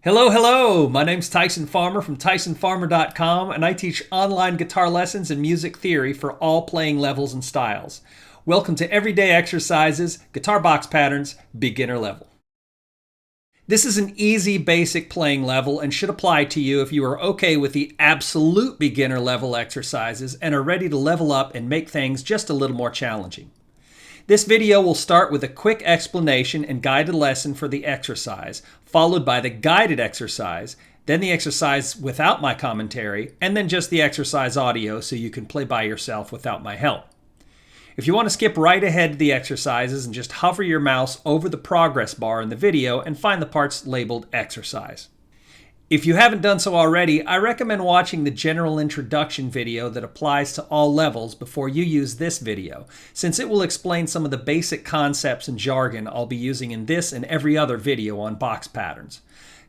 Hello, hello! My name's Tyson Farmer from TysonFarmer.com, and I teach online guitar lessons and music theory for all playing levels and styles. Welcome to Everyday Exercises, Guitar Box Patterns, Beginner Level. This is an easy, basic playing level and should apply to you if you are okay with the absolute beginner level exercises and are ready to level up and make things just a little more challenging. This video will start with a quick explanation and guided lesson for the exercise, followed by the guided exercise, then the exercise without my commentary, and then just the exercise audio so you can play by yourself without my help. If you want to skip right ahead to the exercises and just hover your mouse over the progress bar in the video and find the parts labeled exercise. If you haven't done so already, I recommend watching the general introduction video that applies to all levels before you use this video, since it will explain some of the basic concepts and jargon I'll be using in this and every other video on box patterns.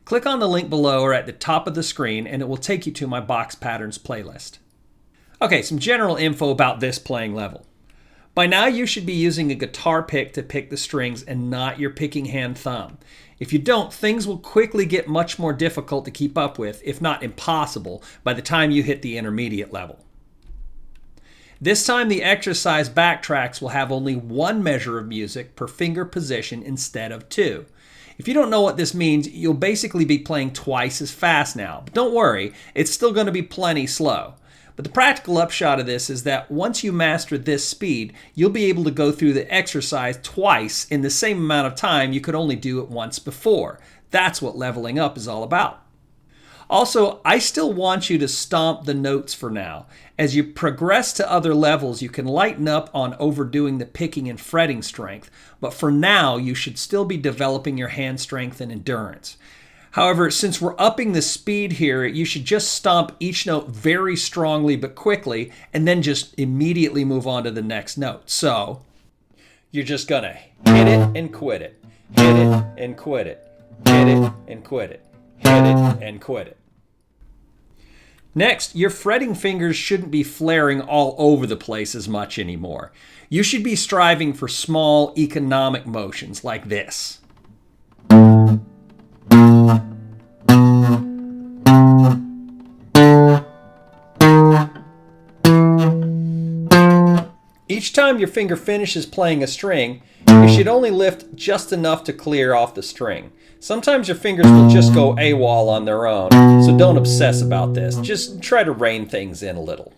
Click on the link below or at the top of the screen and it will take you to my box patterns playlist. Okay, some general info about this playing level. By now you should be using a guitar pick to pick the strings and not your picking hand thumb. If you don't, things will quickly get much more difficult to keep up with, if not impossible, by the time you hit the intermediate level. This time the exercise backtracks will have only one measure of music per finger position instead of two. If you don't know what this means, you'll basically be playing twice as fast now. But don't worry, it's still going to be plenty slow. But the practical upshot of this is that once you master this speed, you'll be able to go through the exercise twice in the same amount of time you could only do it once before. That's what leveling up is all about. Also, I still want you to stomp the notes for now. As you progress to other levels, you can lighten up on overdoing the picking and fretting strength, but for now, you should still be developing your hand strength and endurance. However, since we're upping the speed here, you should just stomp each note very strongly but quickly, and then just immediately move on to the next note. So, you're just gonna hit it and quit it, hit it and quit it, hit it and quit it, hit it and quit it. Next, your fretting fingers shouldn't be flaring all over the place as much anymore. You should be striving for small, economic motions like this. Each time your finger finishes playing a string, you should only lift just enough to clear off the string. Sometimes your fingers will just go AWOL on their own, so don't obsess about this. Just try to rein things in a little.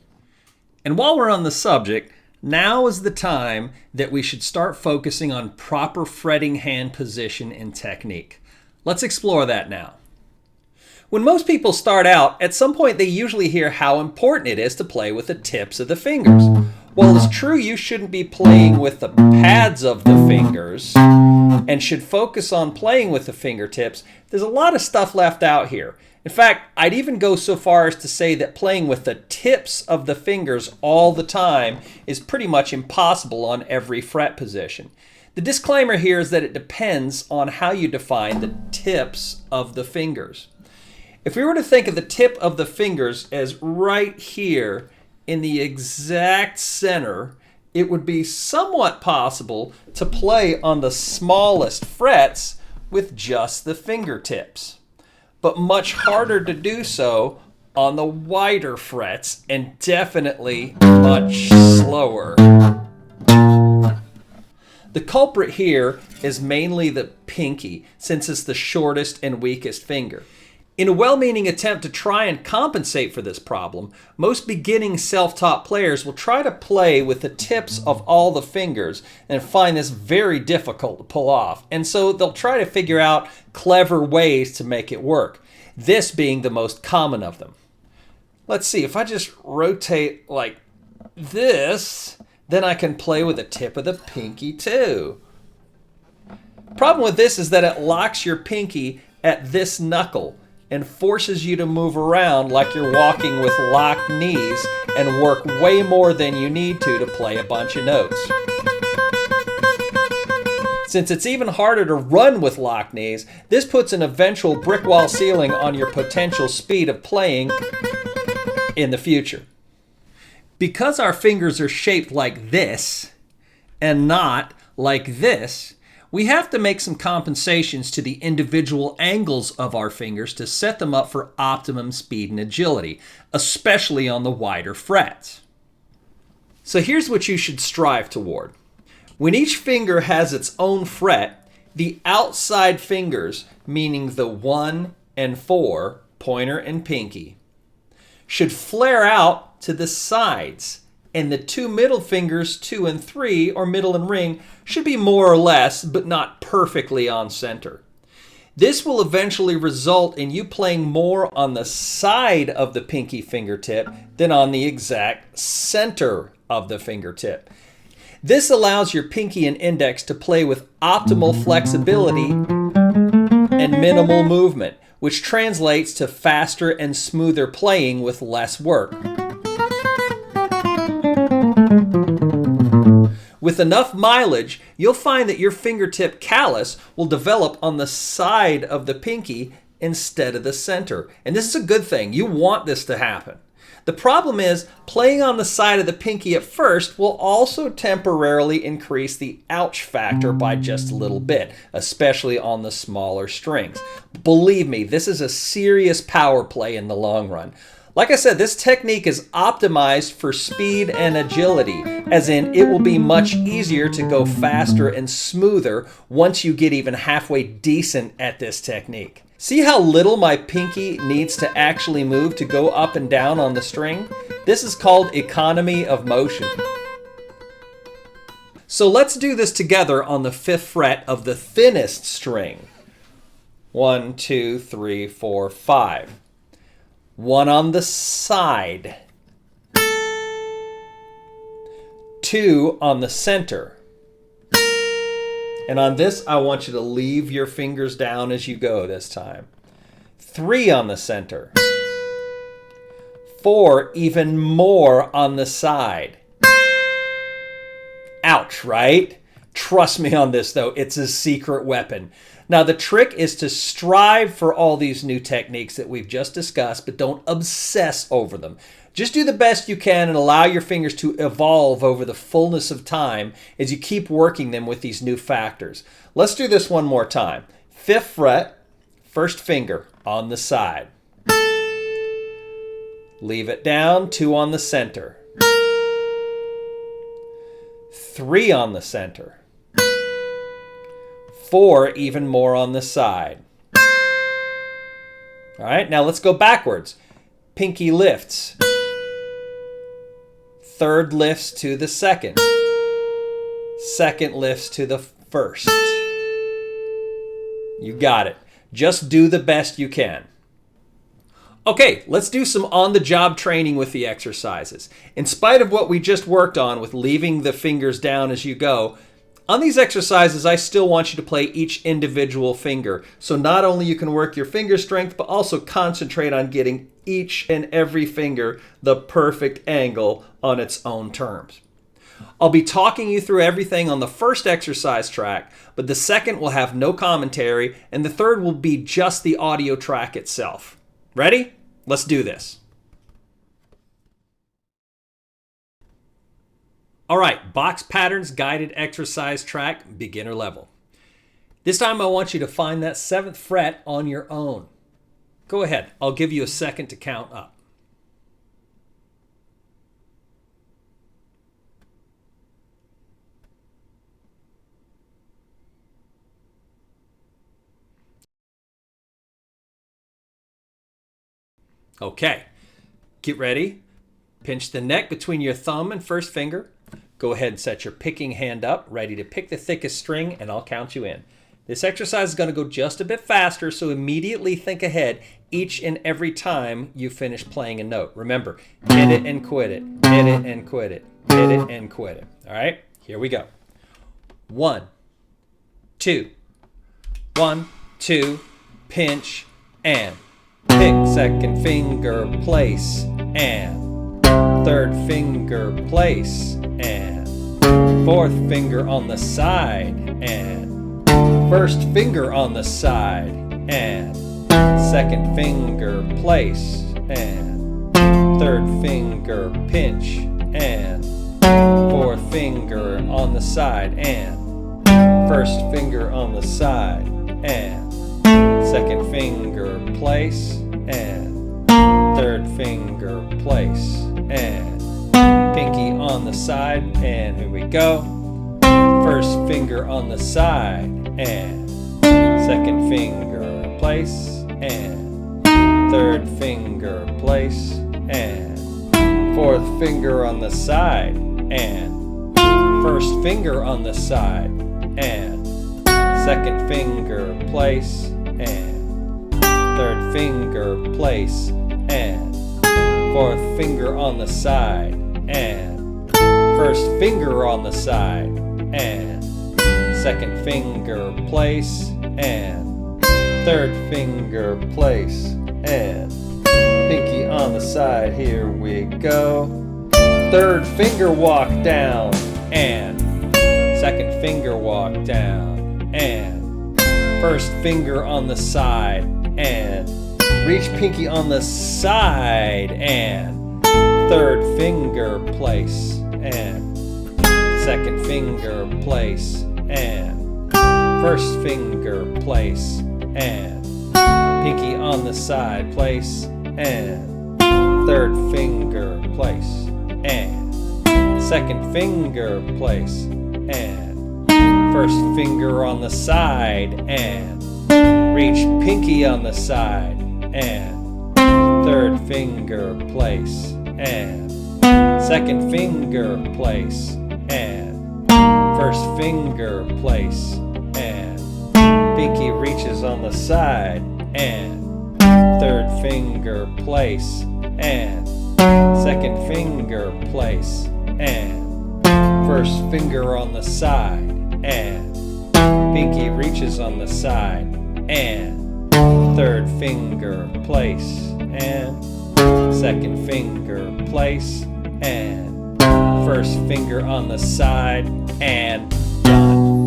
And while we're on the subject, now is the time that we should start focusing on proper fretting hand position and technique. Let's explore that now. When most people start out, at some point they usually hear how important it is to play with the tips of the fingers. While it's true you shouldn't be playing with the pads of the fingers and should focus on playing with the fingertips, there's a lot of stuff left out here. In fact, I'd even go so far as to say that playing with the tips of the fingers all the time is pretty much impossible on every fret position. The disclaimer here is that it depends on how you define the tips of the fingers. If we were to think of the tip of the fingers as right here in the exact center, it would be somewhat possible to play on the smallest frets with just the fingertips, but much harder to do so on the wider frets and definitely much slower. The culprit here is mainly the pinky, since it's the shortest and weakest finger. In a well-meaning attempt to try and compensate for this problem, most beginning self-taught players will try to play with the tips of all the fingers and find this very difficult to pull off. And so they'll try to figure out clever ways to make it work, this being the most common of them. Let's see, if I just rotate like this, then I can play with the tip of the pinky too. Problem with this is that it locks your pinky at this knuckle and forces you to move around like you're walking with locked knees and work way more than you need to play a bunch of notes. Since it's even harder to run with locked knees, this puts an eventual brick wall ceiling on your potential speed of playing in the future. Because our fingers are shaped like this and not like this, We have to make some compensations to the individual angles of our fingers to set them up for optimum speed and agility, especially on the wider frets. So here's what you should strive toward. When each finger has its own fret, the outside fingers, meaning the 1 and 4, pointer and pinky, should flare out to the sides, and the 2 middle fingers, 2 and 3, or middle and ring, should be more or less, but not perfectly on center. This will eventually result in you playing more on the side of the pinky fingertip than on the exact center of the fingertip. This allows your pinky and index to play with optimal flexibility and minimal movement, which translates to faster and smoother playing with less work. With enough mileage, you'll find that your fingertip callus will develop on the side of the pinky instead of the center. And this is a good thing. You want this to happen. The problem is, playing on the side of the pinky at first will also temporarily increase the ouch factor by just a little bit, especially on the smaller strings. Believe me, this is a serious power play in the long run. Like I said, this technique is optimized for speed and agility, as in it will be much easier to go faster and smoother once you get even halfway decent at this technique. See how little my pinky needs to actually move to go up and down on the string? This is called economy of motion. So let's do this together on the 5th fret of the thinnest string. 1, 2, 3, 4, 5. 1 on the side. 2 on the center. And on this, I want you to leave your fingers down as you go this time. 3 on the center. 4 even more on the side. Ouch, right? Trust me on this, though. It's a secret weapon. Now, the trick is to strive for all these new techniques that we've just discussed, but don't obsess over them. Just do the best you can and allow your fingers to evolve over the fullness of time as you keep working them with these new factors. Let's do this one more time. 5th fret, 1st finger on the side. Leave it down, 2 on the center. 3 on the center. 4 even more on the side. All right, now let's go backwards. Pinky lifts. 3rd lifts to the 2nd. 2nd lifts to the 1st. You got it. Just do the best you can. Okay, let's do some on-the-job training with the exercises. In spite of what we just worked on with leaving the fingers down as you go, on these exercises, I still want you to play each individual finger. So not only you can work your finger strength, but also concentrate on getting each and every finger the perfect angle on its own terms. I'll be talking you through everything on the first exercise track, but the second will have no commentary, and the third will be just the audio track itself. Ready? Let's do this. All right, box patterns, guided exercise track, beginner level. This time I want you to find that 7th fret on your own. Go ahead, I'll give you a second to count up. Okay, get ready. Pinch the neck between your thumb and 1st finger. Go ahead and set your picking hand up, ready to pick the thickest string, and I'll count you in. This exercise is going to go just a bit faster, so immediately think ahead each and every time you finish playing a note. Remember, hit it and quit it, hit it and quit it, hit it and quit it. All right, here we go. 1, 2, 1, 2, pinch, and pick 2nd finger, place, and 3rd finger, place, and 4th finger on the side, and 1st finger on the side, and 2nd finger, place, and 3rd finger, pinch, and 4th finger on the side, and First finger on the side, and second finger place, and third finger place, and pinky on the side, and here we go. First finger on the side, and second finger place, and third finger place, and fourth finger on the side, and first finger on the side, and second finger place, and third finger place, and fourth finger on the side, and first finger on the side, and second finger place, and third finger place, and pinky on the side, here we go. Third finger walk down, and second finger walk down, and first finger on the side, and reach pinky on the side, and third finger place, and second finger place, and first finger place, and pinky on the side place, and third finger place, and second finger place, and first finger on the side, and reach pinky on the side, and third finger place, and second finger place, and first finger place, and pinky reaches on the side, and third finger place, and second finger place, and first finger on the side, and pinky reaches on the side, and third finger place, and second finger place, and first finger on the side, and done.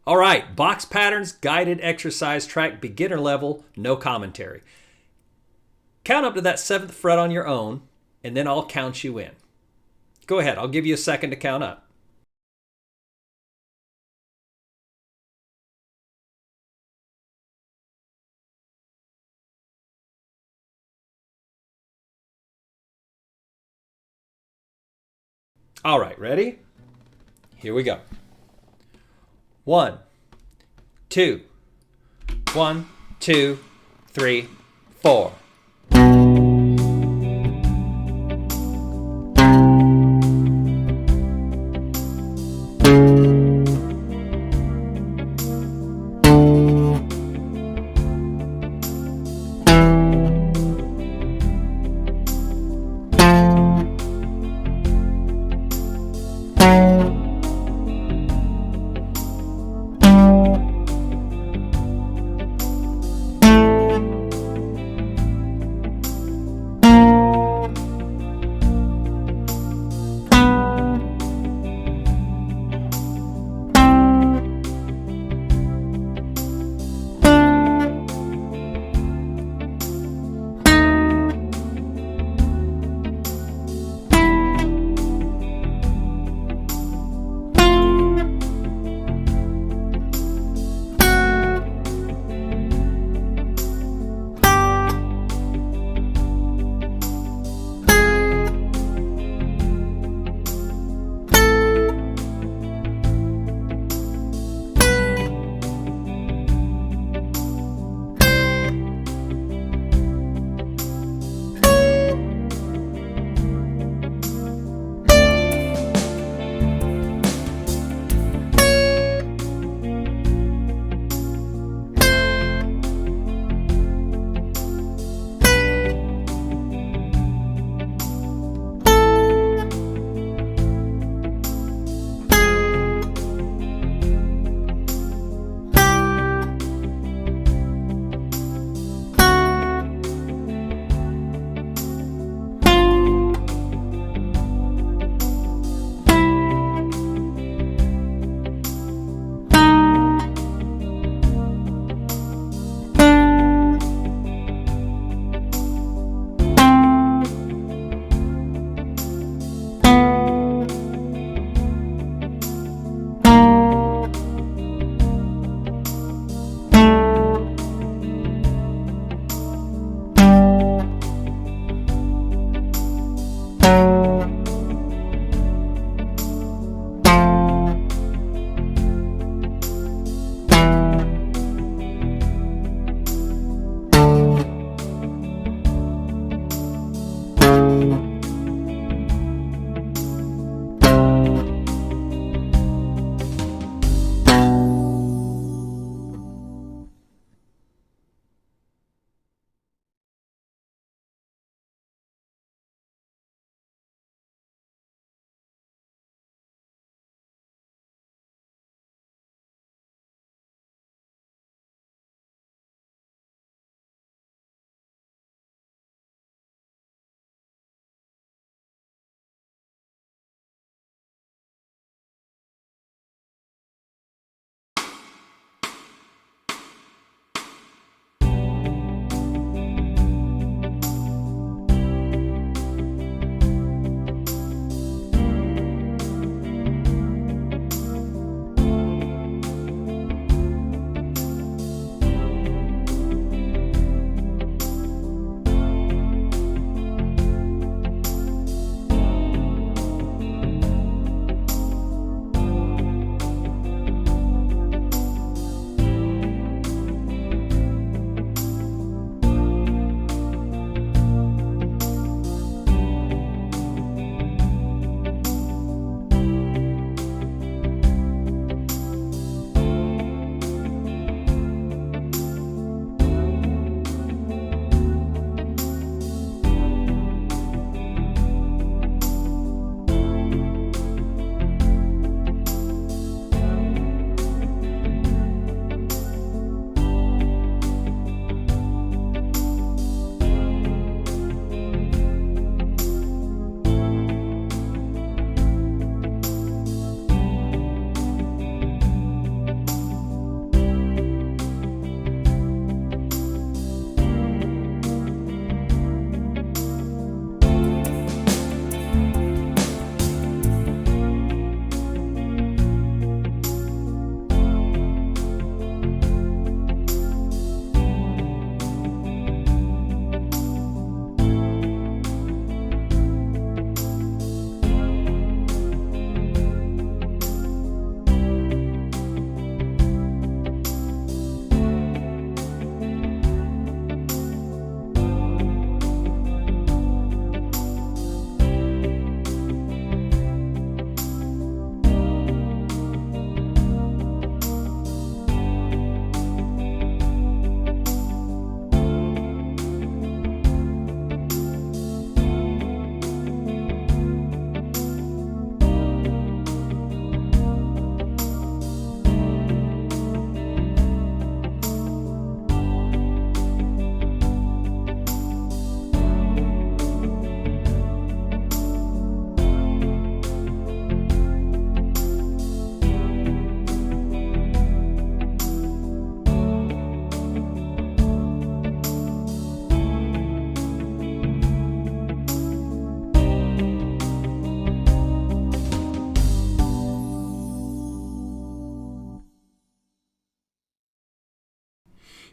All right, box patterns, guided exercise track, beginner level, no commentary. Count up to that 7th fret on your own, and then I'll count you in. Go ahead, I'll give you a second to count up. All right, ready? Here we go. 1, 2, 1, 2, 3, 4.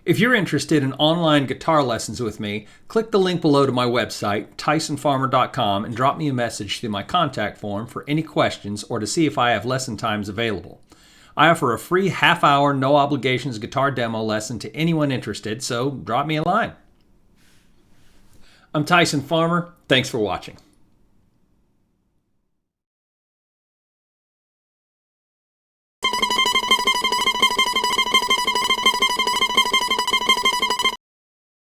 If you're interested in online guitar lessons with me, click the link below to my website, tysonfarmer.com, and drop me a message through my contact form for any questions or to see if I have lesson times available. I offer a free half-hour, no-obligations guitar demo lesson to anyone interested, so drop me a line. I'm Tyson Farmer. Thanks for watching.